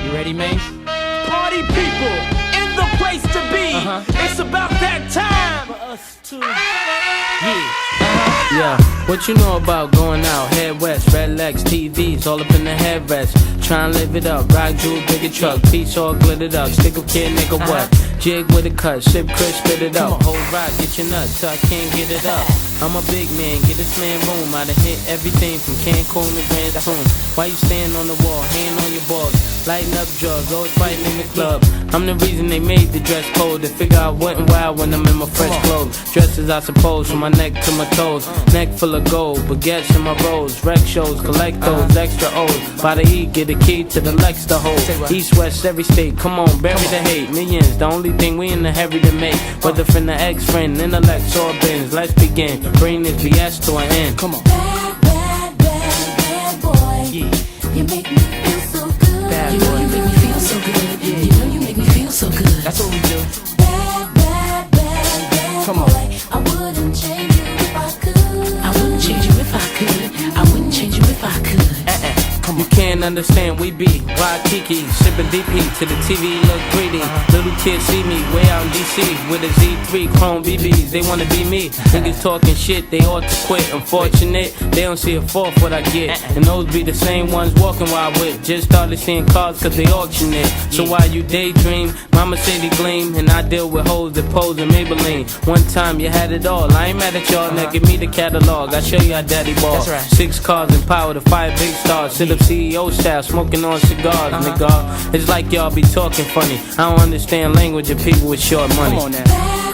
You ready, man? Party people in the place to be. It's about that time for us to. Yeah, what you know about going out? Head west, red legs, TVs, all up in the headrest. Try and live it up, rock jewel, bigger truck, piece all glittered up. Stick a kid, nigga, what? Jig with a cut, sip crisp, spit it up. Whole rock, get your nuts till I can't get it up. I'm a big man, get a slam boom. I done hit everything from Cancun to Grand Tune. Why you stand on the wall, hand on your balls, lighting up drugs, always fighting in the club. I'm the reason they made the dress code. They figure I went wild when I'm in my fresh clothes. Dresses I suppose, from my neck to my toes. Neck full of gold, baguettes in my rolls. Rec shows, collect those extra O's. By the E, get a key to the Lex to hold. East, west, every state, come on, bury the hate. Millions, the only thing we in the hurry to make. Whether from the ex-friend, intellect, or bins. Let's begin, bring this BS to an end. Come on. Bad, bad, bad, bad boy. You make me feel so good. Bad you boy. know you make me feel so good. You know you make me feel so good. That's what we do. Bad, bad, bad, bad Come on. boy. I wouldn't change you if I could. I wouldn't change you if I could. I wouldn't change you if I could. You can't understand, we be wild kiki, sipping DP to the TV, look greedy. Little kids see me way out in DC with a Z3 chrome BBs. They wanna be me. Niggas talking shit, they ought to quit. Unfortunate, they don't see a fourth what I get. And those be the same ones walking while I whip. Just started seeing cars cause they auction it. So while you daydream, mama say they gleam, and I deal with hoes that pose in Maybelline. One time you had it all, I ain't mad at y'all. Now give me the catalog, I show you how daddy ball. 6 cars and power to 5 big stars. Sit up CEO style, smoking on cigars, nigga. It's like y'all be talking funny. I don't understand language of people with short money. Come on now.